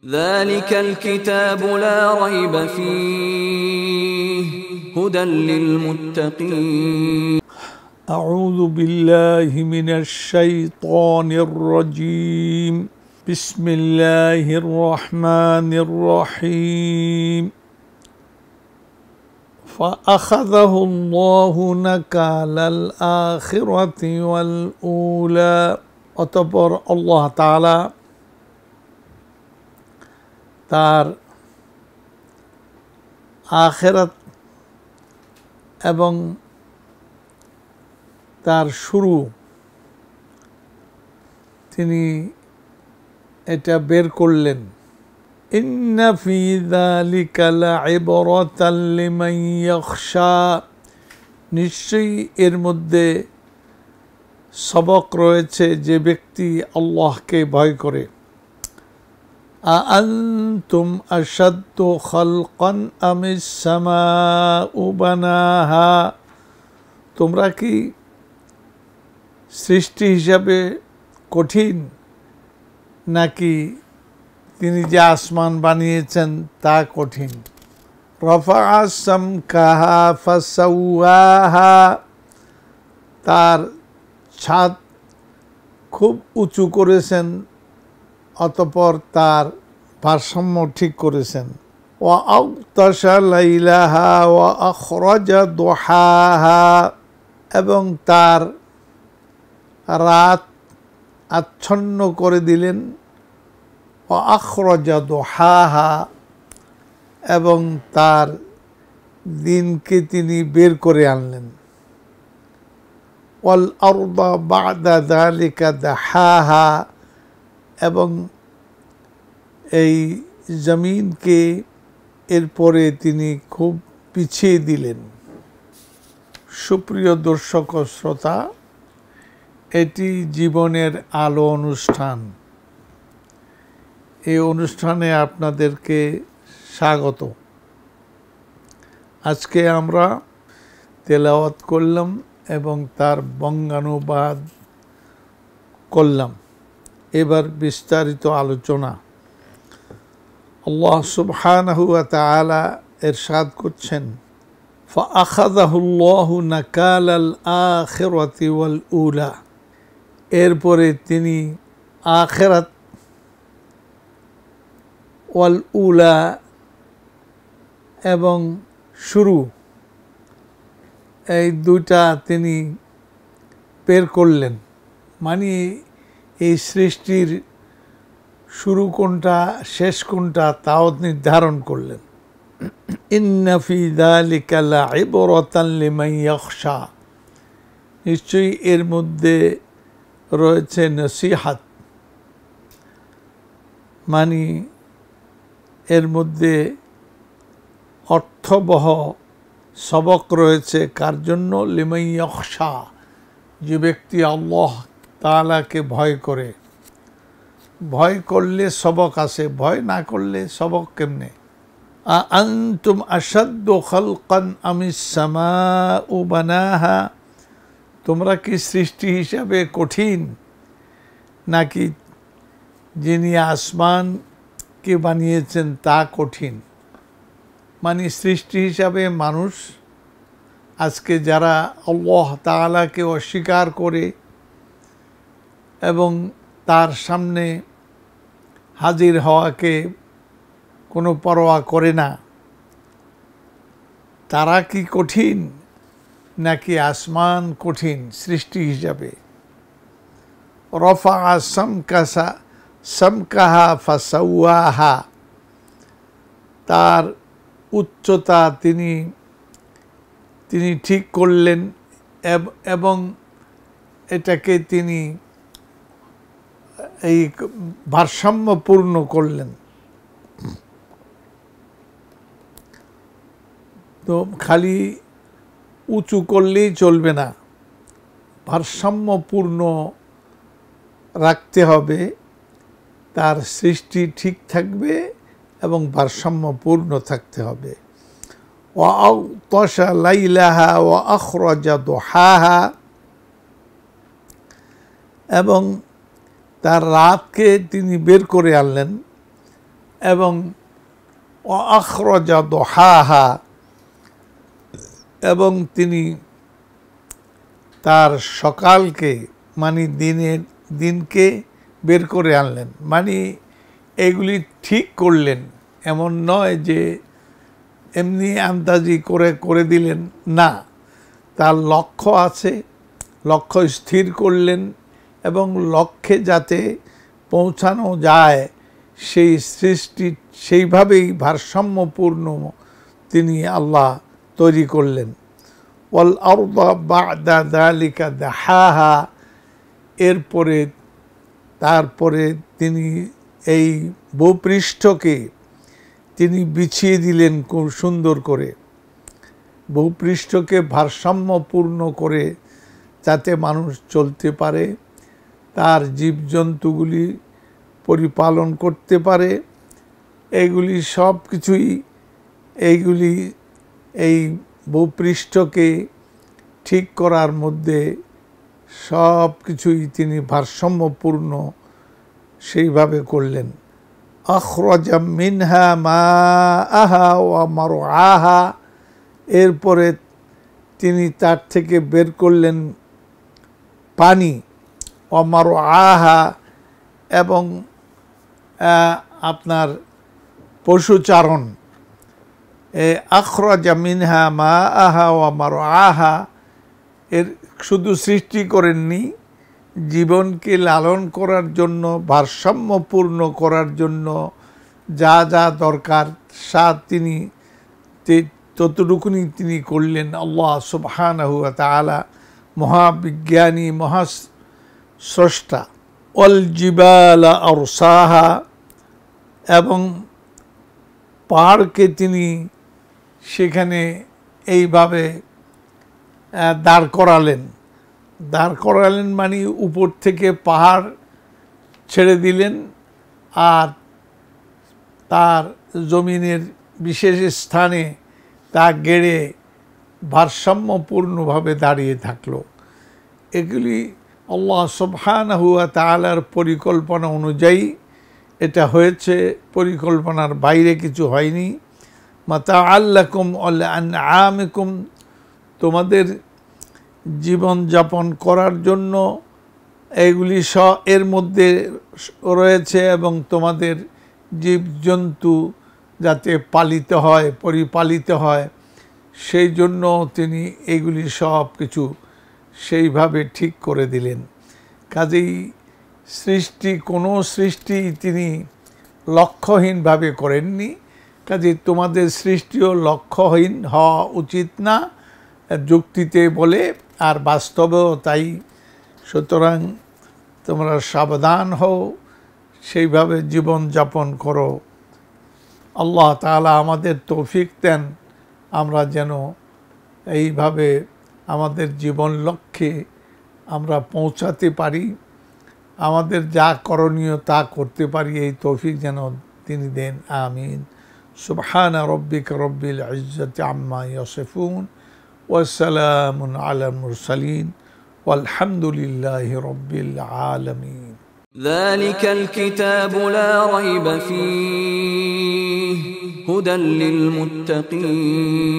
ذلك الكتاب لا ريب فيه هدى للمتقين. أعوذ بالله من الشيطان الرجيم. بسم الله الرحمن الرحيم. فأخذه الله نكال الآخرة والأولى. অতঃপর আল্লাহ তাআলা তার আখিরাত এবং তার শুরু তিনি এটা বের করলেন। ইন্না ফি যালিকা লাইবরাতাল লিমান ইয়াখশা, নিশ্চয়ই এর মধ্যে সবক রয়েছে যে ব্যক্তি আল্লাহকে ভয় করে। আআনতুম আশাদ্দু খালকান আমিস সামাউ বানাহা, তোমরা কি সৃষ্টি হিসাবে কঠিন, নাকি তিনি যে আসমান বানিয়েছেন তা কঠিন। রফাআ সামকাহা ফাসাওয়াহা, তার ছাদ খুব উঁচু করেছেন, অতঃপর তার ভারসাম্য ঠিক করেছেন। ওয়া আগতাশা লাইলাহা ওয়া আখরাজা দুহাহা, এবং তার রাত আচ্ছন্ন করে দিলেন। ওয়া আখরাজা দুহাহা, এবং তার দিনকে তিনি বের করে আনলেন। ওয়াল আরদা বা'দা যালিকা দাহাহা, এবং এই জমিনকে এরপরে তিনি খুব পিছিয়ে দিলেন। সুপ্রিয় দর্শক ও শ্রোতা, এটি জীবনের আলো অনুষ্ঠান। এই অনুষ্ঠানে আপনাদেরকে স্বাগত। আজকে আমরা তেলাওয়াত করলাম এবং তার বঙ্গানুবাদ করলাম। এবার বিস্তারিত আলোচনা। আল্লাহ সুবহানাহু ওয়া তাআলা ইরশাদ করছেন, ফাআখাযাহুল্লাহু নাকালাল আখিরাতি ওয়াল উলা, এরপরে তিনি আখিরাত ওয়াল উলা এবং শুরু, এই দুইটা তিনি বের করলেন। মানে এই সৃষ্টির শুরু কোনটা শেষ কোনটা তাও নির্ধারণ করলেন। ইন্না ফি যালিকা লাইবরাতান লিমান ইয়াখশা, নিশ্চয়ই এর মধ্যে রয়েছে নসিহাত, মানে এর মধ্যে অর্থবহ সবক রয়েছে। কার জন্য? লিমান ইয়াখশা, যে ব্যক্তি আল্লাহ তাআলাকে ভয় করে। ভয় করলে সবক আসে, ভয় না করলে সবক কেমনে? আআনতুম আশাদ্দু খালকান আমিস সামাউ বানাহা, তোমরা কি সৃষ্টি হিসাবে কঠিন, নাকি যিনি আসমানকে বানিয়েছেন তা কঠিন? মানে সৃষ্টি হিসাবে মানুষ আজকে যারা আল্লাহ তাআলাকে অস্বীকার করে এবং তার সামনে হাজির হওয়াকে কোনো পরোয়া করে না, তারা কি কঠিন, নাকি আসমান কঠিন সৃষ্টি হিসাবে? রফাআ সামকাহা ফাসাওয়াহা, তার উচ্চতা তিনি ঠিক করলেন এবং এটাকে তিনি এই ভারসাম্যপূর্ণ করলেন। তো খালি উঁচু করলেই চলবে না, ভারসাম্যপূর্ণ রাখতে হবে, তার সৃষ্টি ঠিক থাকবে এবং ভারসাম্যপূর্ণ থাকতে হবে। ওয়া আগতাশা লাইলাহা ওয়া আখরাজা দুহাহা, এবং তার রাতকে তিনি বের করে আনলেন। এবং আখরাজা দুহাহা, এবং তিনি তার সকালকে মানে দিনকে বের করে আনলেন, মানে এগুলি ঠিক করলেন। এমন নয় যে এমনি আন্দাজি করে দিলেন, না, তার লক্ষ্য আছে, লক্ষ্য স্থির করলেন এবং লক্ষ্যে যাতে পৌঁছানো যায় সেই সৃষ্টি সেইভাবেই ভারসাম্যপূর্ণ তিনি আল্লাহ তৈরি করলেন। ওয়াল আরদা বা'দা যালিকা দাহাহা, তারপরে তিনি এই ভূপৃষ্ঠকে তিনি বিছিয়ে দিলেন খুব সুন্দর করে, ভূপৃষ্ঠকে ভারসাম্যপূর্ণ করে যাতে মানুষ চলতে পারে, তার জীবজন্তুগুলি পরিপালন করতে পারে। এইগুলি সব কিছুই এই ভূপৃষ্ঠকে ঠিক করার মধ্যে সব কিছুই তিনি ভারসাম্যপূর্ণ সেইভাবে করলেন। আখরাজা মিনহা মাআহা ওয়া মারআহা, এরপরে তিনি তার থেকে বের করলেন পানি, ওয়া মারআহা, এবং আপনার পশুচারণ। আখরাজা মিনহা মাআহা ওয়া মারআহা, এর শুধু সৃষ্টি করেননি, জীবনকে লালন করার জন্য, ভারসাম্যপূর্ণ করার জন্য যা যা দরকার তিনি ততটুকুনি তিনি করলেন। আল্লাহ সুবহানাহু ওয়া তাআলা মহাবিজ্ঞানী, মহাস্রষ্টা। ওয়াল জিবালা আরসাহা, এবং পাহাড়কে তিনি সেখানে এইভাবে দাঁড় করালেন, মানে উপর থেকে পাহাড় ছেড়ে দিলেন আর তার জমিনের বিশেষ স্থানে তা গেড়ে ভারসাম্যপূর্ণভাবে দাঁড়িয়ে থাকলো। এগুলি আল্লাহ সুবহানাহু ওয়া তাআলার পরিকল্পনা অনুযায়ী এটা হয়েছে, পরিকল্পনার বাইরে কিছু হয়নি। মাতাআল লাকুম ওয়া লিআনআমিকুম, তোমাদের জীবনযাপন করার জন্য এইগুলি এর মধ্যে রয়েছে, এবং তোমাদের জীবজন্তু যাতে পালিত হয়, পরিপালিত হয়, সেই জন্য তিনি এইগুলি সব কিছু সেইভাবে ঠিক করে দিলেন। কাজেই কোনো সৃষ্টি তিনি লক্ষ্যহীনভাবে করেননি। কাজেই তোমাদের সৃষ্টিও লক্ষ্যহীন হওয়া উচিত না, যুক্তিতে বলে আর বাস্তবেও তাই। সুতরাং তোমরা সাবধান হও, সেইভাবে জীবনযাপন করো। আল্লাহ তাআলা আমাদের তৌফিক দেন, আমরা যেন এইভাবে আমাদের জীবন লক্ষ্যে আমরা পৌঁছাতে পারি, আমাদের যা করণীয় তা করতে পারি, এই তৌফিক যেন তিনি দেন। আমিন। সুবহানা রব্বিকা রব্বিল ইজ্জাতি আম্মা ইয়াসিফুন ওয়া সালামুন আলাল মুরসালিন ওয়ালহামদুলিল্লাহি রব্বিল আলামিন। ذلك الكتاب لا ريب فيه هدى للمتقين